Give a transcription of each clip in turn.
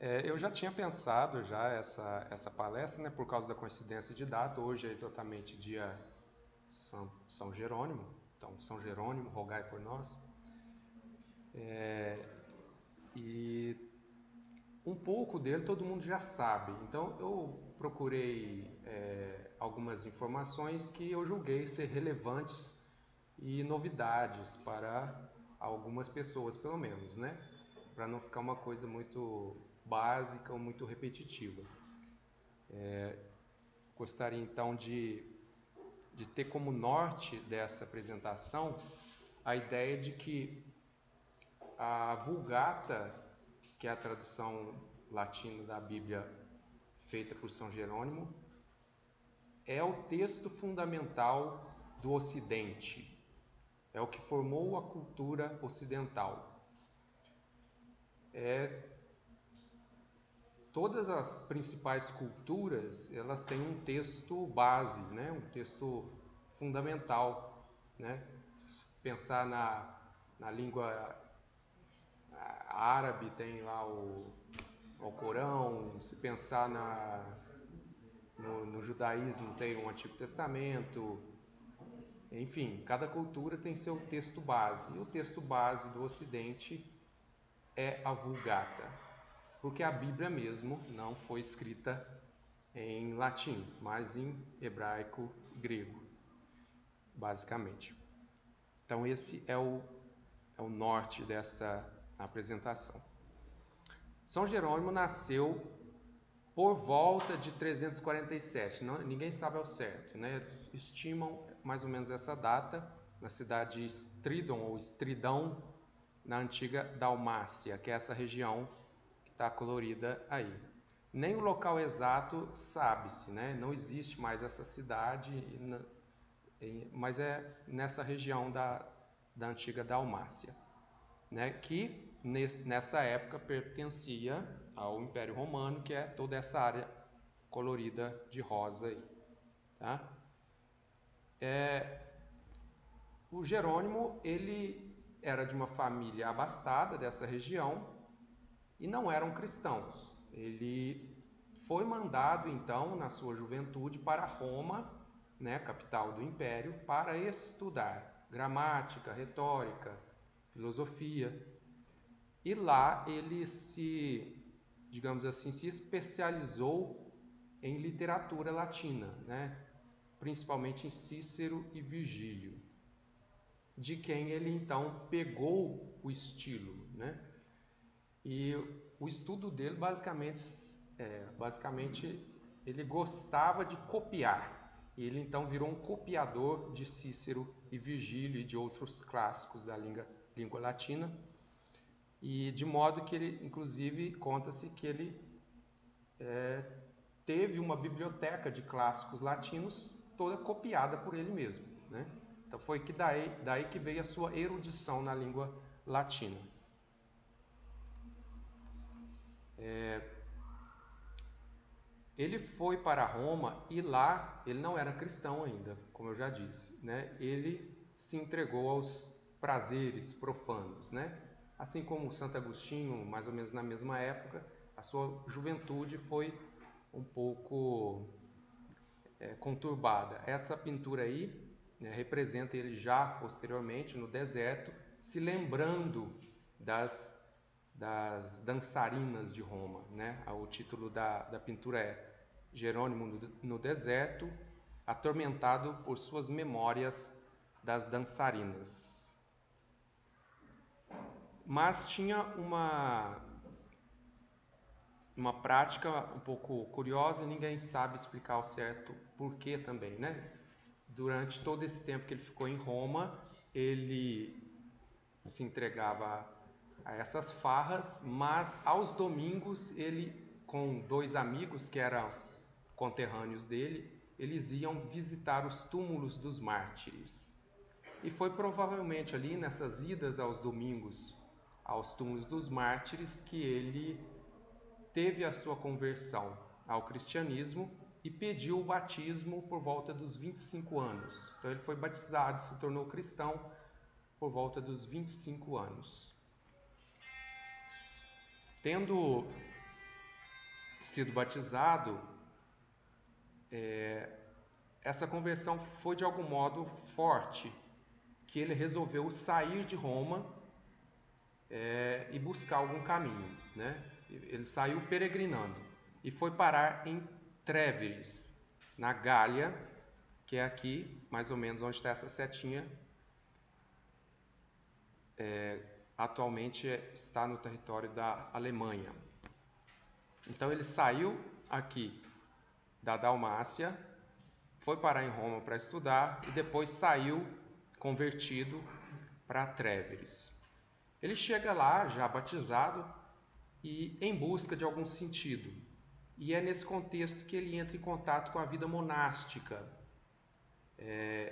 Eu já tinha pensado já essa palestra, né, por causa da coincidência de data. Hoje é exatamente dia São Jerônimo. Então, São Jerônimo, rogai por nós. E um pouco dele todo mundo já sabe. Então, eu procurei algumas informações que eu julguei ser relevantes e novidades para algumas pessoas, pelo menos, né? Para não ficar uma coisa muito básica ou muito repetitiva. Gostaria então de ter como norte dessa apresentação a ideia de que a Vulgata, que é a tradução latina da Bíblia feita por São Jerônimo, é o texto fundamental do Ocidente, é o que formou a cultura ocidental. Todas as principais culturas, elas têm um texto base, né? Um texto fundamental, né? Se pensar na língua árabe, tem lá o Corão. Se pensar no judaísmo, tem o Antigo Testamento. Enfim, cada cultura tem seu texto base, e o texto base do Ocidente é a Vulgata, porque a Bíblia mesmo não foi escrita em latim, mas em hebraico e grego, basicamente. Então esse é o norte dessa apresentação. São Jerônimo nasceu por volta de 347, ninguém sabe ao certo, né? Eles estimam mais ou menos essa data na cidade de Stridon ou Estridão, na antiga Dalmácia, que é essa região que está colorida aí. Nem o local exato sabe-se, né? Não existe mais essa cidade, mas é nessa região da antiga Dalmácia, né? Que nessa época pertencia ao Império Romano, que é toda essa área colorida de rosa aí, tá? O Jerônimo, ele era de uma família abastada dessa região e não eram cristãos. Ele foi mandado então na sua juventude para Roma, né, capital do império, para estudar gramática, retórica, filosofia. E lá ele digamos assim, se especializou em literatura latina, né, principalmente em Cícero e Virgílio, de quem ele então pegou o estilo, né? E o estudo dele basicamente ele gostava de copiar. Ele então virou um copiador de Cícero e Virgílio e de outros clássicos da língua latina. E de modo que ele, inclusive, conta-se que ele teve uma biblioteca de clássicos latinos toda copiada por ele mesmo, né? Então foi que daí que veio a sua erudição na língua latina. Ele foi para Roma e lá ele não era cristão ainda, como eu já disse, né? Ele se entregou aos prazeres profanos, né? Assim como Santo Agostinho, mais ou menos na mesma época, a sua juventude foi um pouco conturbada. Essa pintura aí, né, representa ele já posteriormente no deserto, se lembrando das dançarinas de Roma, né? O título da pintura é Jerônimo no deserto, atormentado por suas memórias das dançarinas. Mas tinha uma prática um pouco curiosa e ninguém sabe explicar ao certo porquê também, né? Durante todo esse tempo que ele ficou em Roma, ele se entregava a essas farras, mas aos domingos ele, com dois amigos que eram conterrâneos dele, eles iam visitar os túmulos dos mártires. E foi provavelmente ali nessas idas aos domingos aos túmulos dos mártires que ele teve a sua conversão ao cristianismo e pediu o batismo por volta dos 25 anos. Então ele foi batizado, se tornou cristão por volta dos 25 anos. Tendo sido batizado, essa conversão foi de algum modo forte, que ele resolveu sair de Roma e buscar algum caminho, né? Ele saiu peregrinando e foi parar em Tréveris, na Gália, que é aqui, mais ou menos onde está essa setinha. Atualmente está no território da Alemanha. Então ele saiu aqui da Dalmácia, foi parar em Roma para estudar e depois saiu convertido para Tréveris. Ele chega lá já batizado e em busca de algum sentido. E é nesse contexto que ele entra em contato com a vida monástica,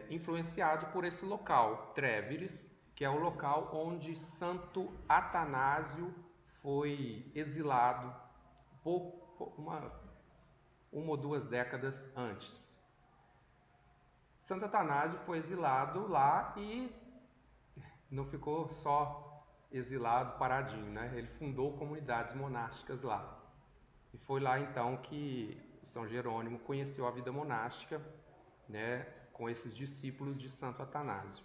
influenciado por esse local, Tréveris, que é o local onde Santo Atanásio foi exilado uma ou duas décadas antes. Santo Atanásio foi exilado lá e não ficou só exilado, paradinho, né? Ele fundou comunidades monásticas lá. E foi lá então que São Jerônimo conheceu a vida monástica, né, com esses discípulos de Santo Atanásio.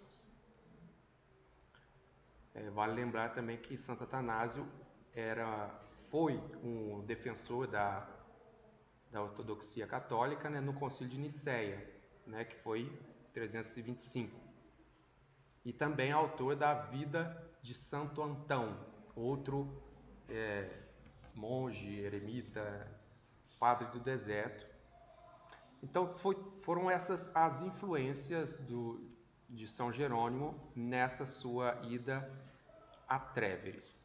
Vale lembrar também que Santo Atanásio foi um defensor da ortodoxia católica, né, no Concílio de Nicéia, né, que foi em 325. E também autor da vida de Santo Antão, outro monge, eremita, padre do deserto. Então foram essas as influências de São Jerônimo nessa sua ida a Tréveris.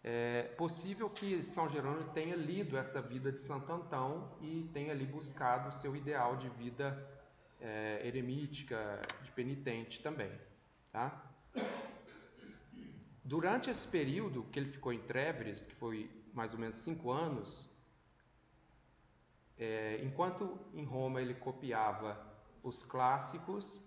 É possível que São Jerônimo tenha lido essa vida de Santo Antão e tenha ali buscado o seu ideal de vida eremítica, de penitente também. Tá? Durante esse período que ele ficou em Tréveris, que foi mais ou menos 5 anos, enquanto em Roma ele copiava os clássicos,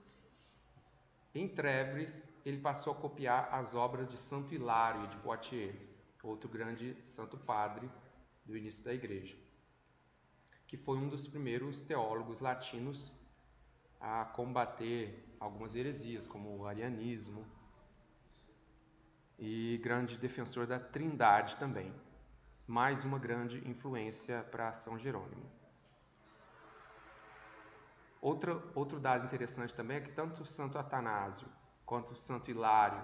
em Tréveris ele passou a copiar as obras de Santo Hilário de Poitiers, outro grande santo padre do início da Igreja, que foi um dos primeiros teólogos latinos a combater algumas heresias, como o arianismo, e grande defensor da Trindade também. Mais uma grande influência para São Jerônimo. Outro dado interessante também é que tanto o Santo Atanásio quanto o Santo Hilário,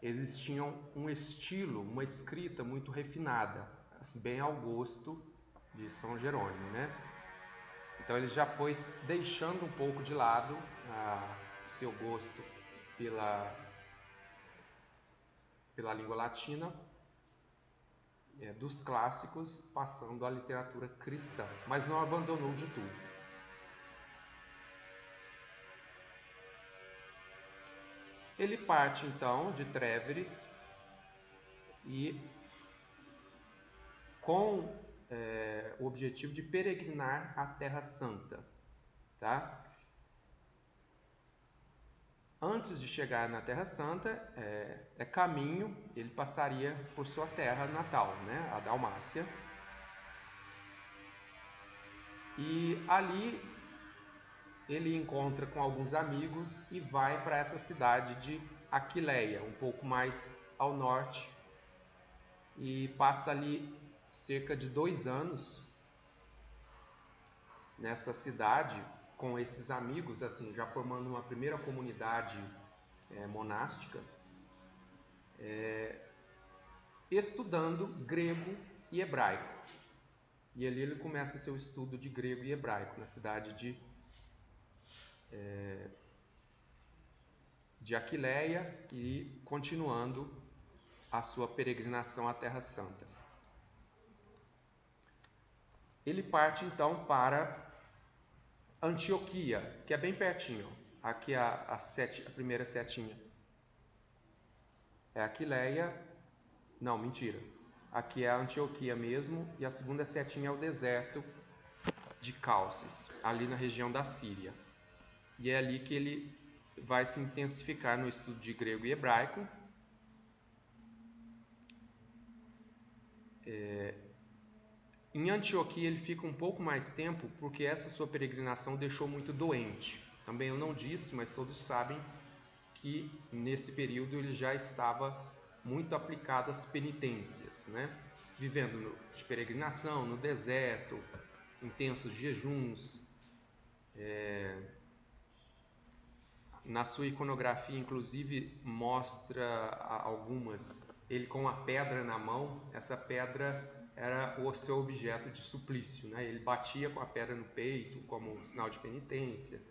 eles tinham um estilo, uma escrita muito refinada, assim, bem ao gosto de São Jerônimo, né? Então ele já foi deixando um pouco de lado o seu gosto pela língua latina, dos clássicos, passando à literatura cristã, mas não abandonou de tudo. Ele parte então de Tréveris e com o objetivo de peregrinar à Terra Santa, tá? Antes de chegar na Terra Santa, caminho, ele passaria por sua terra natal, né, a Dalmácia. E ali ele encontra com alguns amigos e vai para essa cidade de Aquileia, um pouco mais ao norte, e passa ali cerca de 2 anos nessa cidade com esses amigos, assim, já formando uma primeira comunidade monástica, estudando grego e hebraico. E ali ele começa seu estudo de grego e hebraico na cidade de Aquileia e continuando a sua peregrinação à Terra Santa. Ele parte então para Antioquia, que é bem pertinho. Aqui é a primeira setinha é Aquileia. Não, mentira. Aqui é a Antioquia mesmo, e a segunda setinha é o deserto de Calcis, ali na região da Síria. E é ali que ele vai se intensificar no estudo de grego e hebraico. Em Antioquia ele fica um pouco mais tempo porque essa sua peregrinação deixou muito doente. Também eu não disse, mas todos sabem que nesse período ele já estava muito aplicado às penitências, né? Vivendo de peregrinação no deserto, intensos jejuns. Na sua iconografia, inclusive, mostra algumas, ele com a pedra na mão. Essa pedra era o seu objeto de suplício, né? Ele batia com a pedra no peito como um sinal de penitência.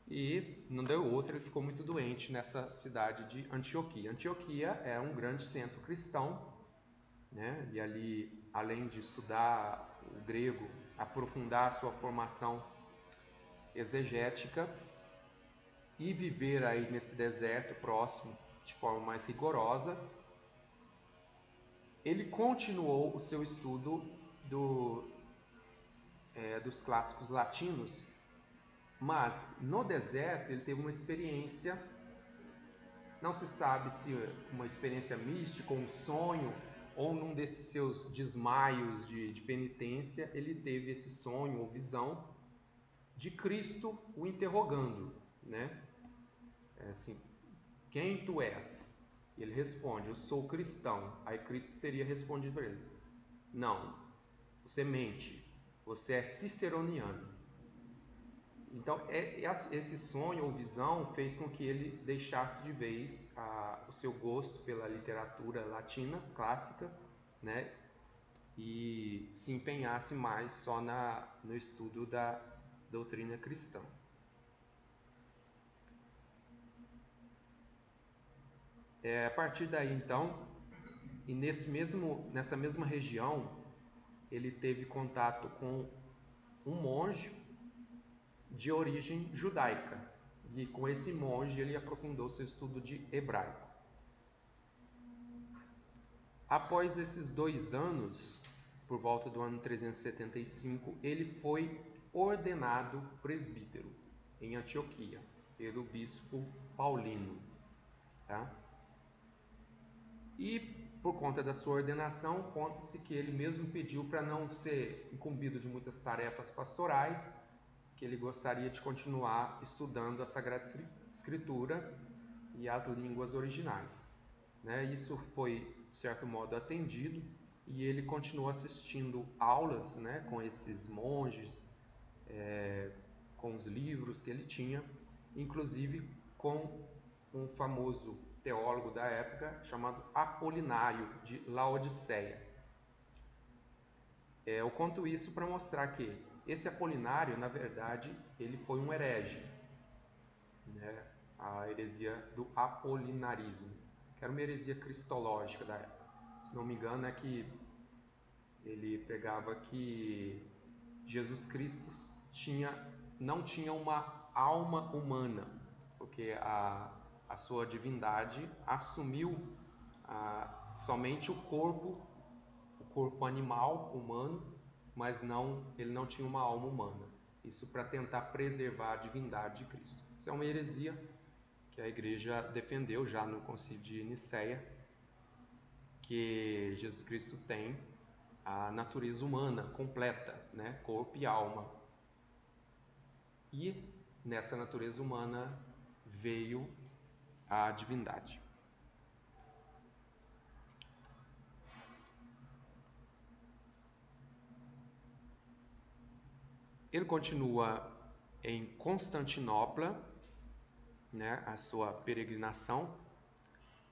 E não deu outra, ele ficou muito doente nessa cidade de Antioquia. Antioquia é um grande centro cristão, né? E ali, além de estudar o grego, aprofundar a sua formação exegética e viver aí nesse deserto próximo de forma mais rigorosa, ele continuou o seu estudo dos clássicos latinos. Mas no deserto ele teve uma experiência, não se sabe se uma experiência mística, um sonho, ou num desses seus desmaios de penitência, ele teve esse sonho ou visão de Cristo o interrogando, né? Assim, quem tu és? E ele responde, eu sou cristão. Aí Cristo teria respondido para ele, não, você mente, você é ciceroniano. Então, esse sonho ou visão fez com que ele deixasse de vez o seu gosto pela literatura latina, clássica, né? E se empenhasse mais só no estudo da doutrina cristã. A partir daí, então, e nessa mesma região, ele teve contato com um monge de origem judaica, e com esse monge ele aprofundou seu estudo de hebraico. Após esses 2 anos, por volta do ano 375, ele foi ordenado presbítero em Antioquia pelo bispo Paulino, tá? E por conta da sua ordenação, conta-se que ele mesmo pediu para não ser incumbido de muitas tarefas pastorais, que ele gostaria de continuar estudando a Sagrada Escritura e as línguas originais, né? Isso foi, de certo modo, atendido, e ele continuou assistindo aulas, né, com esses monges, com os livros que ele tinha, inclusive com um famoso teólogo da época chamado Apolinário de Laodiceia. Eu conto isso para mostrar que esse Apolinário, na verdade, ele foi um herege, né? A heresia do apolinarismo, que era uma heresia cristológica da época. Se não me engano, é que ele pregava que Jesus Cristo não tinha uma alma humana, porque a sua divindade assumiu somente o corpo animal, humano, mas ele não tinha uma alma humana. Isso para tentar preservar a divindade de Cristo. Isso é uma heresia que a igreja defendeu já no Concílio de Nicéia, que Jesus Cristo tem a natureza humana completa, né? Corpo e alma. E nessa natureza humana veio a divindade. Ele continua em Constantinopla, né, a sua peregrinação.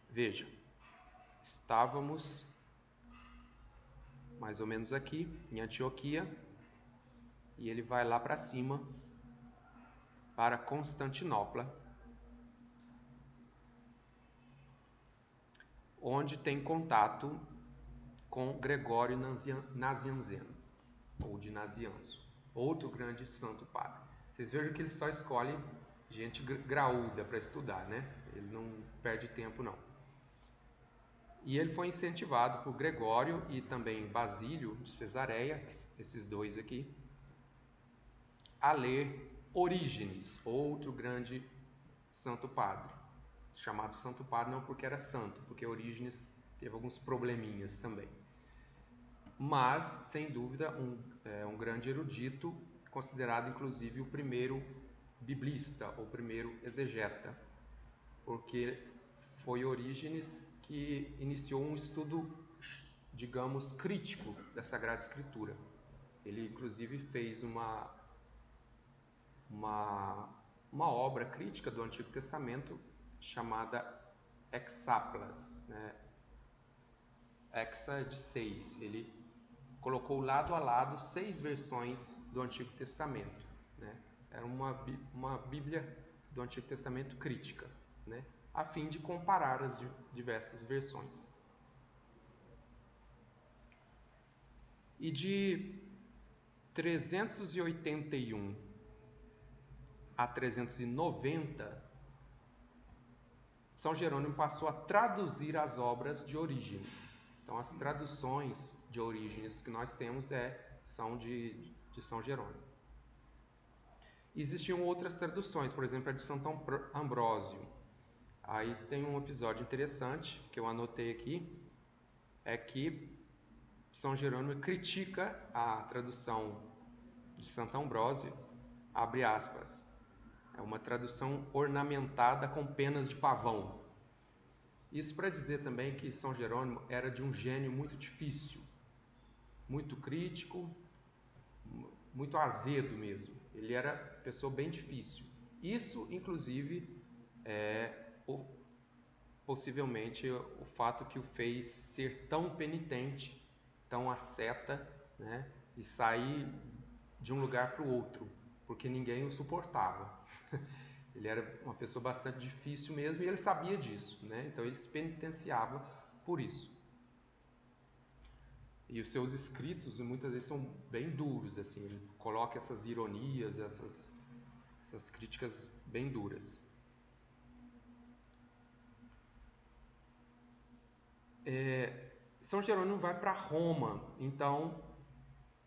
Veja, estávamos mais ou menos aqui em Antioquia, e ele vai lá para cima para Constantinopla, onde tem contato com Gregório Nazianzeno, ou de Nazianzo, outro grande santo padre. Vocês vejam que ele só escolhe gente graúda para estudar, né? Ele não perde tempo, não. E ele foi incentivado por Gregório e também Basílio de Cesareia, esses dois aqui, a ler Orígenes, outro grande santo padre. Chamado santo padre não porque era santo, porque Orígenes teve alguns probleminhas também. mas, sem dúvida, um grande erudito, considerado inclusive o primeiro biblista, ou primeiro exegeta, porque foi Orígenes que iniciou um estudo, digamos, crítico da Sagrada Escritura. Ele, inclusive, fez uma obra crítica do Antigo Testamento chamada Hexaplas, né? Hexa de 6. Ele colocou lado a lado 6 versões do Antigo Testamento, né? Era uma Bíblia do Antigo Testamento crítica, né? A fim de comparar as diversas versões. E de 381 a 390, São Jerônimo passou a traduzir as obras de Orígenes. Então, as traduções de Orígenes que nós temos são de São Jerônimo. Existiam outras traduções, por exemplo, a de Santo Ambrósio. Aí tem um episódio interessante que eu anotei aqui, é que São Jerônimo critica a tradução de Santo Ambrósio, abre aspas, é uma tradução ornamentada com penas de pavão. Isso para dizer também que São Jerônimo era de um gênio muito difícil, muito crítico, muito azedo mesmo. Ele era pessoa bem difícil. Isso, inclusive, possivelmente o fato que o fez ser tão penitente, tão asceta, né, e sair de um lugar para o outro, porque ninguém o suportava. Ele era uma pessoa bastante difícil mesmo e ele sabia disso, né? Então ele se penitenciava por isso. E os seus escritos muitas vezes são bem duros, assim, ele coloca essas ironias, essas críticas bem duras. São Jerônimo vai para Roma, então,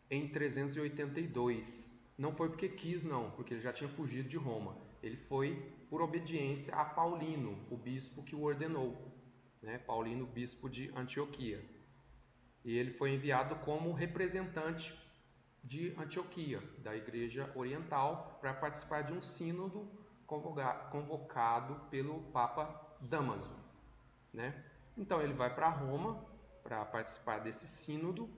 em 382. Não foi porque quis, não, porque ele já tinha fugido de Roma. Ele foi por obediência a Paulino, o bispo que o ordenou, né? Paulino, bispo de Antioquia. E ele foi enviado como representante de Antioquia, da Igreja Oriental, para participar de um sínodo convocado pelo Papa Dámaso, né? Então ele vai para Roma para participar desse sínodo.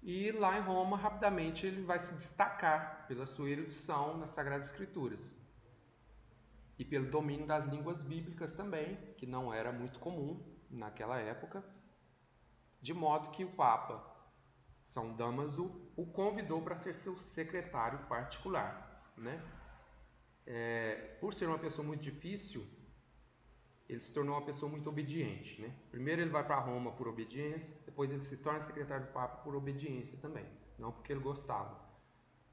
E lá em Roma, rapidamente, ele vai se destacar pela sua erudição nas Sagradas Escrituras e pelo domínio das línguas bíblicas também, que não era muito comum naquela época, de modo que o Papa São Dámaso o convidou para ser seu secretário particular, né? Por ser uma pessoa muito difícil, ele se tornou uma pessoa muito obediente, né? Primeiro ele vai para Roma por obediência, depois ele se torna secretário do Papa por obediência também, não porque ele gostava,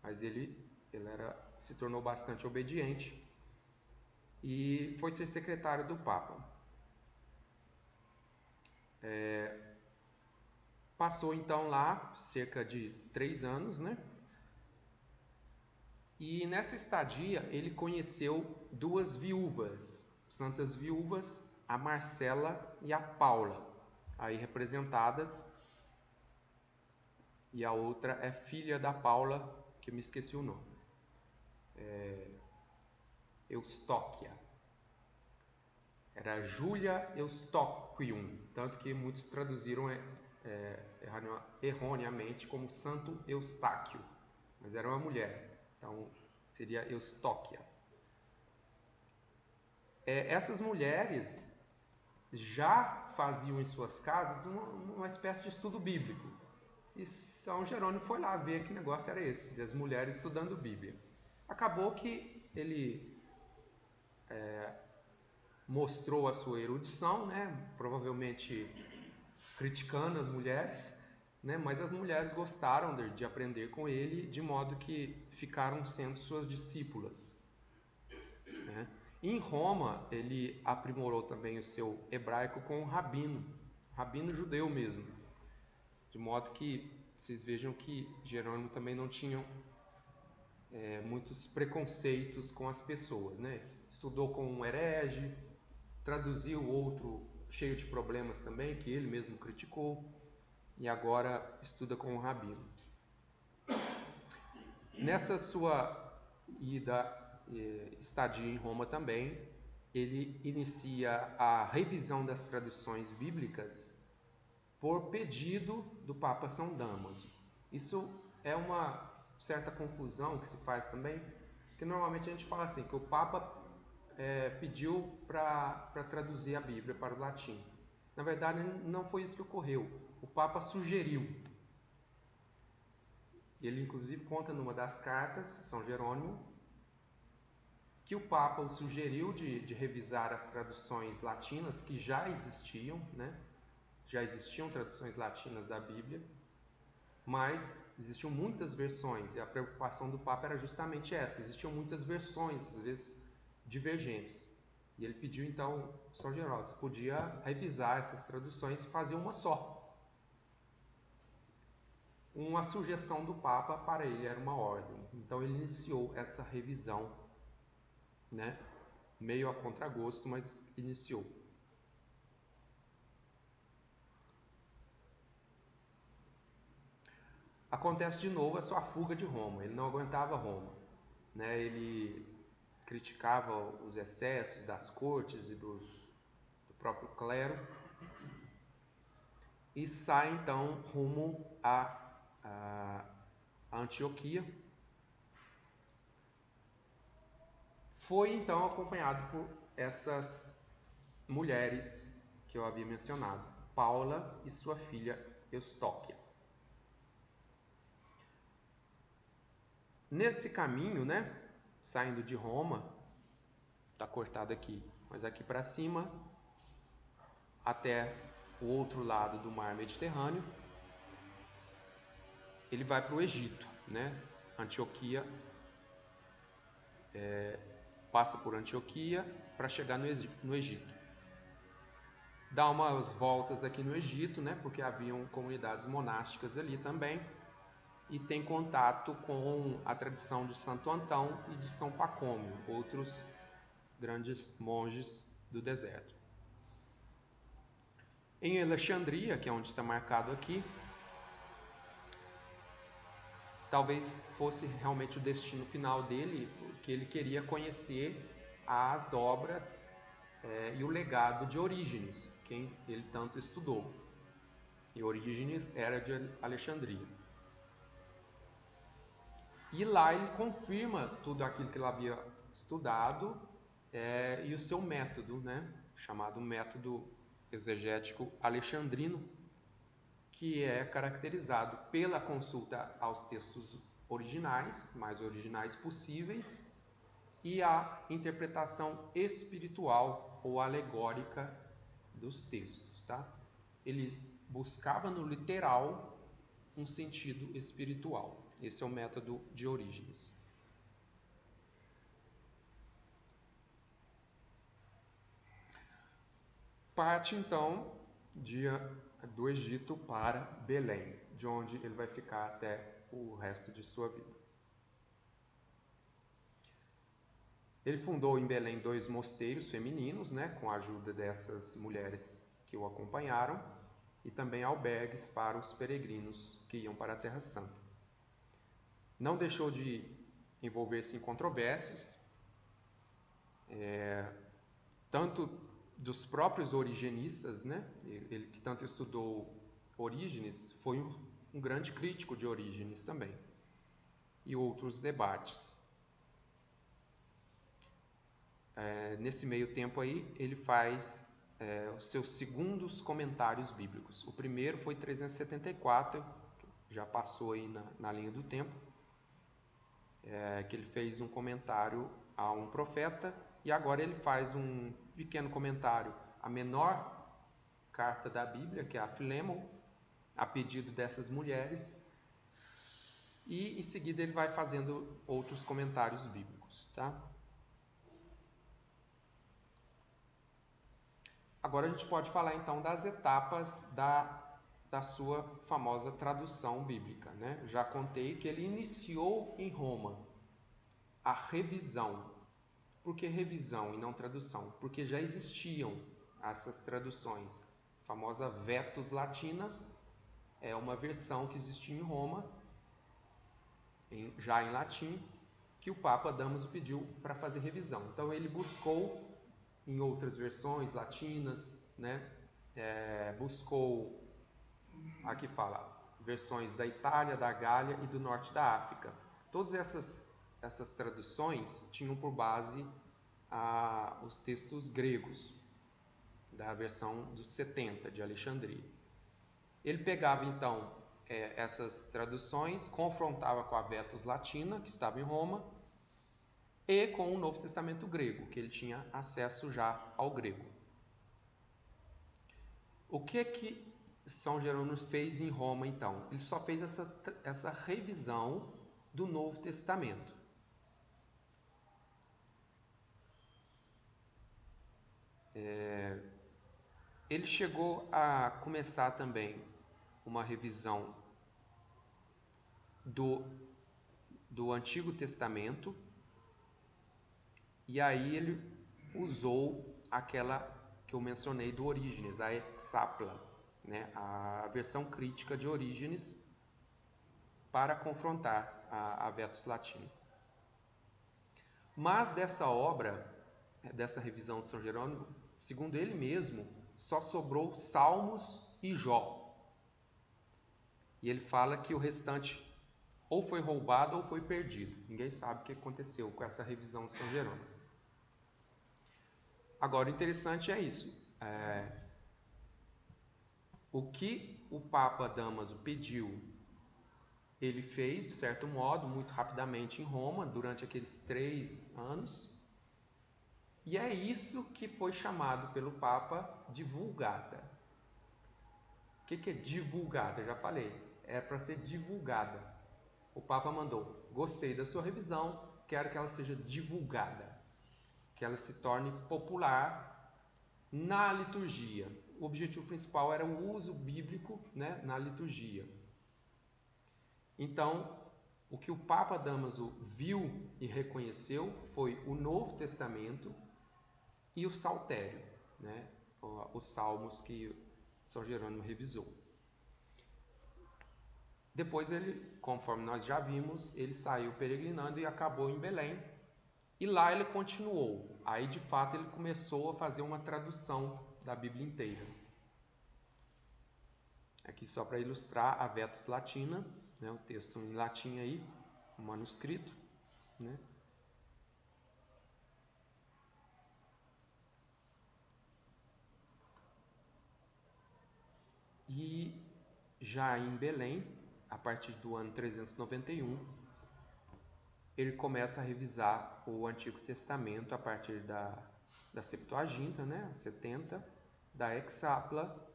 mas ele se tornou bastante obediente e foi ser secretário do Papa. Passou então lá cerca de 3 anos, né? E nessa estadia ele conheceu 2 viúvas, santas viúvas, a Marcela e a Paula, aí representadas, e a outra é filha da Paula, que eu me esqueci o nome, Eustóquia, era Júlia Eustochium, tanto que muitos traduziram erroneamente como Santo Eustáquio, mas era uma mulher, então seria Eustóquia. Essas mulheres já faziam em suas casas uma espécie de estudo bíblico. E São Jerônimo foi lá ver que negócio era esse, das mulheres estudando Bíblia. Acabou que ele mostrou a sua erudição, né? Provavelmente criticando as mulheres, né? Mas as mulheres gostaram de aprender com ele, de modo que ficaram sendo suas discípulas, né? Em Roma, ele aprimorou também o seu hebraico com um rabino judeu mesmo, de modo que vocês vejam que Jerônimo também não tinha muitos preconceitos com as pessoas, né? Estudou com um herege, traduziu outro cheio de problemas também, que ele mesmo criticou, e agora estuda com um rabino. Nessa sua estadia em Roma também, ele inicia a revisão das traduções bíblicas por pedido do Papa São Dámaso. Isso é uma certa confusão que se faz também, que normalmente a gente fala assim, que o Papa pediu para traduzir a Bíblia para o latim. Na verdade, não foi isso que ocorreu. O Papa sugeriu. Ele, inclusive, conta numa das cartas, São Jerônimo, que o Papa o sugeriu de revisar as traduções latinas que já existiam, né? Já existiam traduções latinas da Bíblia, mas existiam muitas versões, e a preocupação do Papa era justamente essa. Existiam muitas versões, às vezes divergentes. E ele pediu então, São Jerônimo, se podia revisar essas traduções e fazer uma só. Uma sugestão do Papa para ele era uma ordem. Então ele iniciou essa revisão, né? Meio a contragosto, mas iniciou. Acontece de novo a sua fuga de Roma. Ele não aguentava Roma, né? Ele criticava os excessos das cortes e do próprio clero e sai então rumo a Antioquia. Foi então acompanhado por essas mulheres que eu havia mencionado, Paula e sua filha Eustóquia. Nesse caminho, né, saindo de Roma, está cortado aqui, mas aqui para cima, até o outro lado do mar Mediterrâneo, ele vai para o Egito, né? Antioquia, passa por Antioquia para chegar no Egito. Dá umas voltas aqui no Egito, né? Porque haviam comunidades monásticas ali também, e tem contato com a tradição de Santo Antão e de São Pacômio, outros grandes monges do deserto. Em Alexandria, que é onde está marcado aqui, talvez fosse realmente o destino final dele, porque ele queria conhecer as obras e o legado de Orígenes, quem ele tanto estudou. E Orígenes era de Alexandria. E lá ele confirma tudo aquilo que ele havia estudado e o seu método, né, chamado método exegético alexandrino, que é caracterizado pela consulta aos textos originais, mais originais possíveis, e a interpretação espiritual ou alegórica dos textos, tá? Ele buscava no literal um sentido espiritual. Esse é o método de Orígenes. Parte então do Egito para Belém, de onde ele vai ficar até o resto de sua vida. Ele fundou em Belém 2 mosteiros femininos, né, com a ajuda dessas mulheres que o acompanharam, e também albergues para os peregrinos que iam para a Terra Santa. Não deixou de envolver-se em controvérsias, tanto dos próprios origenistas, né? Ele que tanto estudou Orígenes, foi um grande crítico de Orígenes também, e outros debates. Nesse meio tempo aí, ele faz os seus segundos comentários bíblicos. O primeiro foi 374, já passou aí na linha do tempo, que ele fez um comentário a um profeta, e agora ele faz um pequeno comentário à menor carta da Bíblia, que é a Filemon, a pedido dessas mulheres, e em seguida ele vai fazendo outros comentários bíblicos, tá? Agora a gente pode falar então das etapas da sua famosa tradução bíblica, né? Já contei que ele iniciou em Roma a revisão. Por que revisão e não tradução? Porque já existiam essas traduções, a famosa Vetus Latina, é uma versão que existia em Roma, já em latim, que o Papa Damaso pediu para fazer revisão. Então ele buscou em outras versões latinas, né? Buscou, aqui fala, versões da Itália, da Gália e do norte da África. Todas essas traduções tinham por base os textos gregos, da versão dos 70 de Alexandria. Ele pegava então essas traduções, confrontava com a Vetus Latina, que estava em Roma, e com o Novo Testamento grego, que ele tinha acesso já ao grego. O que São Jerônimo fez em Roma então? Ele só fez essa revisão do Novo Testamento. Ele chegou a começar também uma revisão do Antigo Testamento, e aí ele usou aquela que eu mencionei do Orígenes, a Hexapla, né? A versão crítica de Orígenes, para confrontar a Vetus Latina. Mas dessa obra, dessa revisão de São Jerônimo, segundo ele mesmo, só sobrou Salmos e Jó. E ele fala que o restante ou foi roubado ou foi perdido. Ninguém sabe o que aconteceu com essa revisão de São Jerônimo. Agora, o interessante é isso. O que o Papa Damaso pediu, ele fez, de certo modo, muito rapidamente em Roma, durante aqueles 3 anos. E é isso que foi chamado pelo Papa de Vulgata. O que é divulgada? Eu já falei, é para ser divulgada. O Papa mandou: gostei da sua revisão, quero que ela seja divulgada, que ela se torne popular na liturgia. O objetivo principal era o uso bíblico, né, na liturgia. Então, o que o Papa Damaso viu e reconheceu foi o Novo Testamento e o Saltério, né, os salmos que São Jerônimo revisou. Depois ele, conforme nós já vimos, ele saiu peregrinando e acabou em Belém. E lá ele continuou. Aí, de fato, ele começou a fazer uma tradução da Bíblia inteira. Aqui só para ilustrar a Vetus Latina, né, o texto em latim aí, o manuscrito, né? E já em Belém, a partir do ano 391, ele começa a revisar o Antigo Testamento a partir da Septuaginta, né, 70, da Hexapla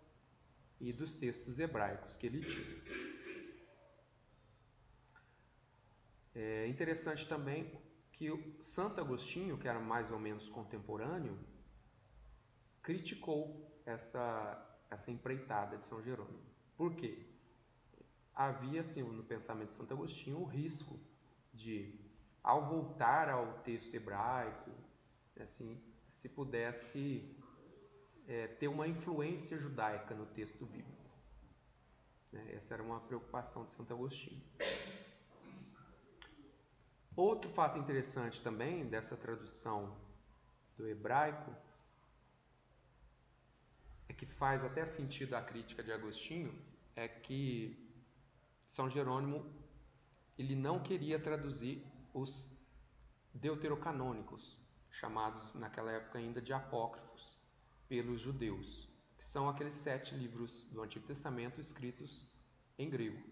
e dos textos hebraicos que ele tinha. É interessante também que o Santo Agostinho, que era mais ou menos contemporâneo, criticou essa empreitada de São Jerônimo. Por quê? Havia, assim, no pensamento de Santo Agostinho, o risco de, ao voltar ao texto hebraico, assim, se pudesse ter uma influência judaica no texto bíblico. Essa era uma preocupação de Santo Agostinho. Outro fato interessante também dessa tradução do hebraico é que faz até sentido a crítica de Agostinho, é que São Jerônimo ele não queria traduzir os deuterocanônicos, chamados naquela época ainda de apócrifos, pelos judeus, que são aqueles 7 livros do Antigo Testamento escritos em grego.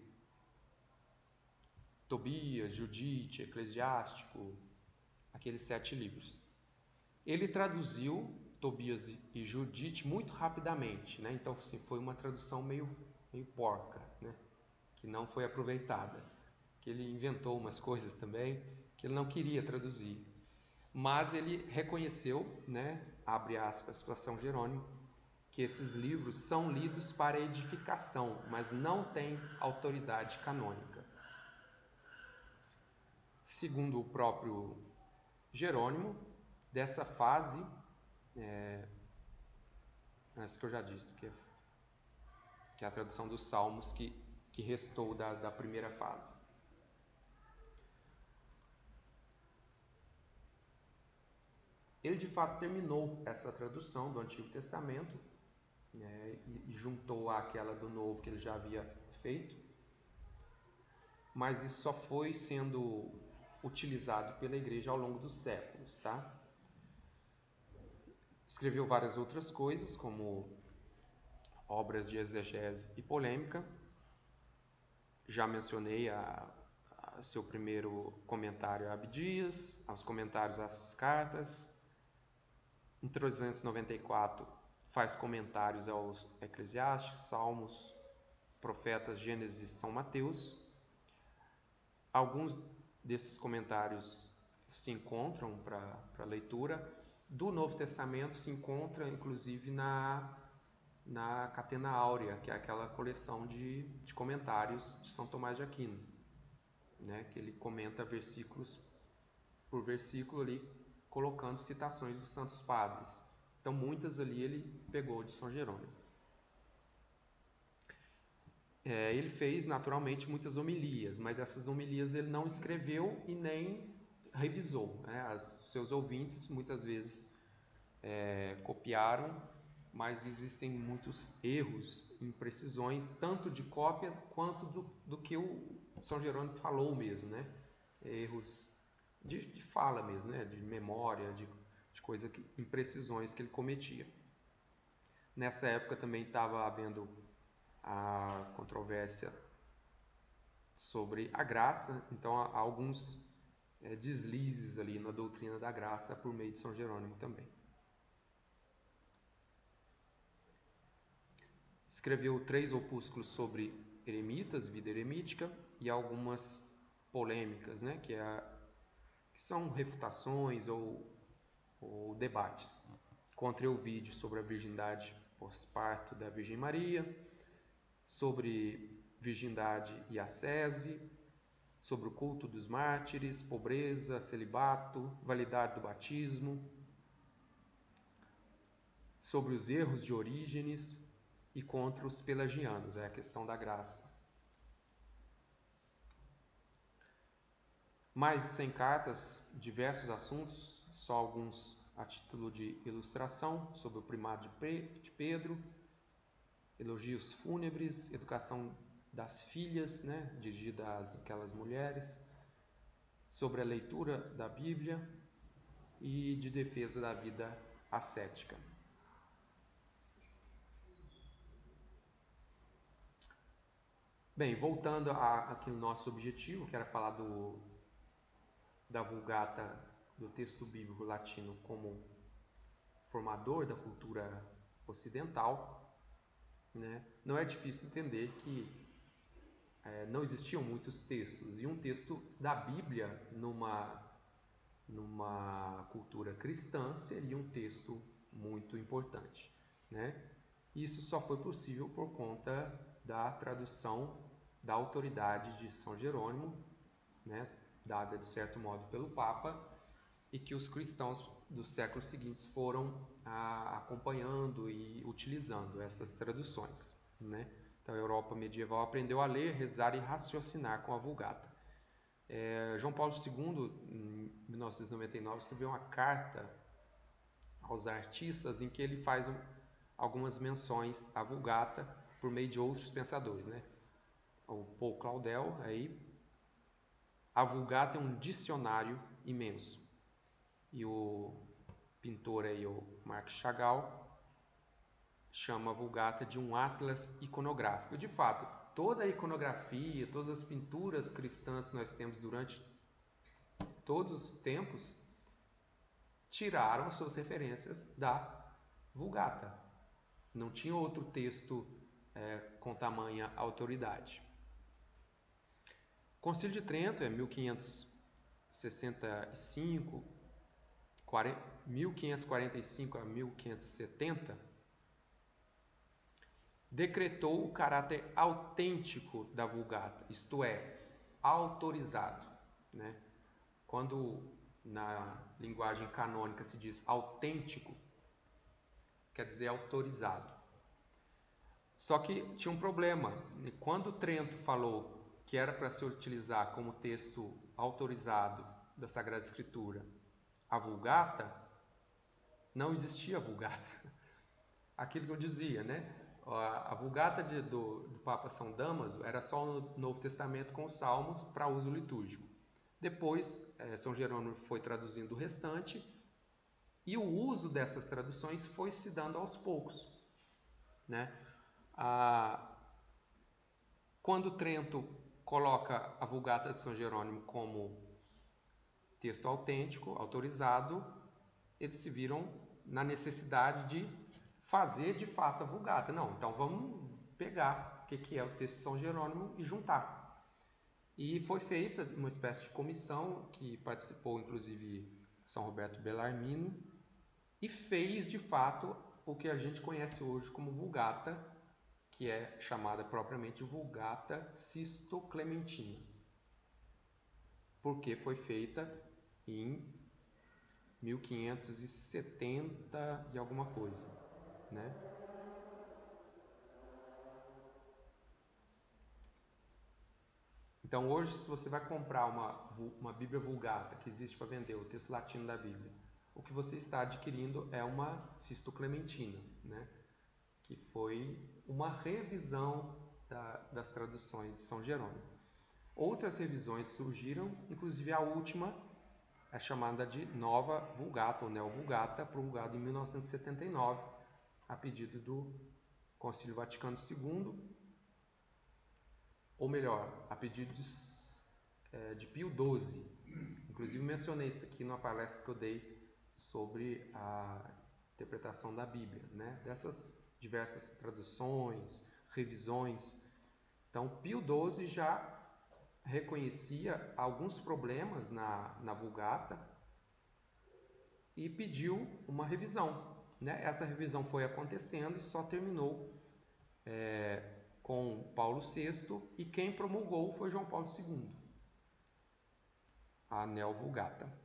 Tobias, Judite, Eclesiástico, aqueles 7 livros. Ele traduziu Tobias e Judite muito rapidamente, né? Então, assim, foi uma tradução meio porca, né? Que não foi aproveitada. Que ele inventou umas coisas também que ele não queria traduzir. Mas ele reconheceu, né, abre aspas para São Jerônimo, que esses livros são lidos para edificação, mas não têm autoridade canônica. Segundo o próprio Jerônimo, dessa fase, isso que eu já disse, que é a tradução dos Salmos, que que restou da primeira fase. Ele de fato terminou essa tradução do Antigo Testamento, né, e juntou àquela do Novo que ele já havia feito, mas isso só foi sendo utilizado pela igreja ao longo dos séculos, tá? Escreveu várias outras coisas, como obras de exegese e polêmica. Já mencionei seu primeiro comentário a Abdias, aos comentários às cartas. Em 394 faz comentários aos Eclesiastes, Salmos, Profetas, Gênesis e São Mateus. Alguns desses comentários se encontram para leitura. Do Novo Testamento se encontra inclusive na Catena Áurea, que é aquela coleção de comentários de São Tomás de Aquino, né, que ele comenta versículos por versículo ali, colocando citações dos santos padres. Então muitas ali ele pegou de São Jerônimo. Ele fez naturalmente muitas homilias, mas essas homilias ele não escreveu e nem revisou, né? Seus ouvintes muitas vezes copiaram, mas existem muitos erros, imprecisões, tanto de cópia quanto do que o São Jerônimo falou mesmo, né? Erros de fala mesmo, né? De memória, de coisa imprecisões que ele cometia. Nessa época também estava havendo a controvérsia sobre a graça, então há alguns deslizes ali na doutrina da graça por meio de São Jerônimo também. Escreveu 3 opúsculos sobre eremitas, vida eremítica, e algumas polêmicas, né, que são refutações ou debates. Contra o vídeo sobre a virgindade pós-parto da Virgem Maria, sobre virgindade e ascese, sobre o culto dos mártires, pobreza, celibato, validade do batismo, sobre os erros de Orígenes e contra os pelagianos, a questão da graça. Mais de 100 cartas, diversos assuntos, só alguns a título de ilustração, sobre o primado de Pedro, elogios fúnebres, educação das filhas, né, dirigida àquelas mulheres, sobre a leitura da Bíblia e de defesa da vida ascética. Bem, voltando aqui no nosso objetivo, que era falar da Vulgata, do texto bíblico latino como formador da cultura ocidental, né? Não é difícil entender que não existiam muitos textos, e um texto da Bíblia numa cultura cristã seria um texto muito importante, né? Isso só foi possível por conta da tradução da autoridade de São Jerônimo, né, dada de certo modo pelo Papa, e que os cristãos dos séculos seguintes foram acompanhando e utilizando essas traduções, né? Então a Europa medieval aprendeu a ler, rezar e raciocinar com a Vulgata. João Paulo II, em 1999, escreveu uma carta aos artistas em que ele faz algumas menções à Vulgata por meio de outros pensadores, né? O Paul Claudel, a Vulgata é um dicionário imenso. E o pintor o Marc Chagall chama a Vulgata de um atlas iconográfico. De fato, toda a iconografia, todas as pinturas cristãs que nós temos durante todos os tempos tiraram suas referências da Vulgata. Não tinha outro texto com tamanha autoridade. O Concílio de Trento, 1565, 1545 a 1570, decretou o caráter autêntico da Vulgata, isto é, autorizado, né? Quando na linguagem canônica se diz autêntico, quer dizer autorizado. Só que tinha um problema. Quando Trento falou que era para se utilizar como texto autorizado da Sagrada Escritura a Vulgata, não existia a Vulgata. Aquilo que eu dizia, né? A Vulgata do Papa São Damaso era só no Novo Testamento com os Salmos para uso litúrgico. Depois, São Jerônimo foi traduzindo o restante e o uso dessas traduções foi se dando aos poucos, né? Quando Trento coloca a Vulgata de São Jerônimo como texto autêntico, autorizado, eles se viram na necessidade de fazer de fato a Vulgata. Não, então vamos pegar o que é o texto de São Jerônimo e juntar. E foi feita uma espécie de comissão que participou inclusive São Roberto Bellarmino e fez de fato o que a gente conhece hoje como Vulgata, que é chamada propriamente Vulgata Sisto-Clementina, porque foi feita em 1570 e alguma coisa, né? Então hoje, se você vai comprar uma Bíblia Vulgata que existe para vender, o texto latino da Bíblia, o que você está adquirindo é uma Sisto-Clementina, né? Que foi uma revisão das traduções de São Jerônimo. Outras revisões surgiram, inclusive a última é chamada de Nova Vulgata, ou Neo-Vulgata, promulgada em 1979, a pedido do Concílio Vaticano II, ou melhor, a pedido de Pio XII. Inclusive mencionei isso aqui numa palestra que eu dei sobre a interpretação da Bíblia, né? Dessas diversas traduções, revisões. Então, Pio XII já reconhecia alguns problemas na Vulgata e pediu uma revisão, né? Essa revisão foi acontecendo e só terminou com Paulo VI, e quem promulgou foi João Paulo II, a Neo-Vulgata.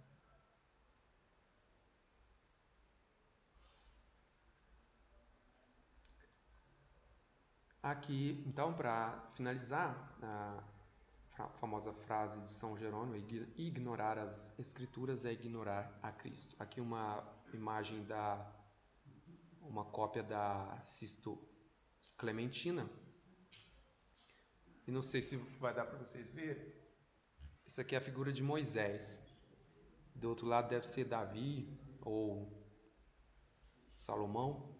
Aqui, então, para finalizar, a famosa frase de São Jerônimo: ignorar as Escrituras é ignorar a Cristo. Aqui uma imagem uma cópia da Sisto Clementina. E não sei se vai dar para vocês verem. Isso aqui é a figura de Moisés. Do outro lado deve ser Davi ou Salomão.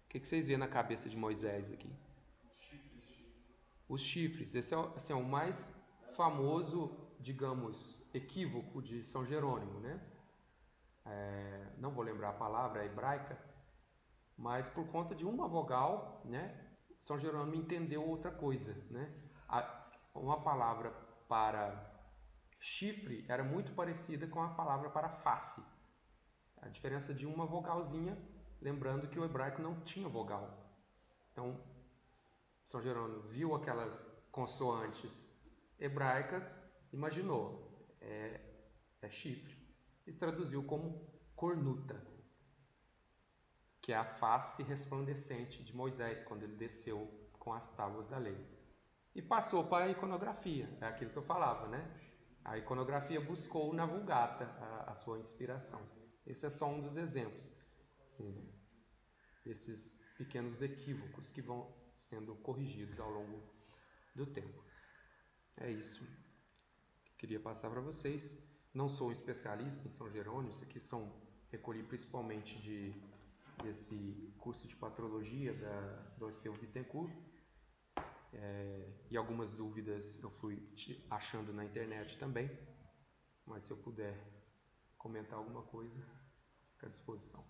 O que vocês veem na cabeça de Moisés aqui? Os chifres. Esse é assim, o mais famoso, digamos, equívoco de São Jerônimo, né? Não vou lembrar a palavra hebraica, mas por conta de uma vogal, né? São Jerônimo entendeu outra coisa, né? Uma palavra para chifre era muito parecida com a palavra para face. A diferença de uma vogalzinha, lembrando que o hebraico não tinha vogal. Então, São Jerônimo viu aquelas consoantes hebraicas, imaginou, é chifre, e traduziu como cornuta, que é a face resplandecente de Moisés quando ele desceu com as tábuas da lei. E passou para a iconografia, é aquilo que eu falava, né? A iconografia buscou na Vulgata a sua inspiração. Esse é só um dos exemplos, assim, desses pequenos equívocos que vão sendo corrigidos ao longo do tempo. É isso que eu queria passar para vocês. Não sou um especialista em São Jerônimo, isso aqui recolhi principalmente desse curso de patrologia do Estevão Bittencourt. E algumas dúvidas eu fui achando na internet também, mas se eu puder comentar alguma coisa, fico à disposição.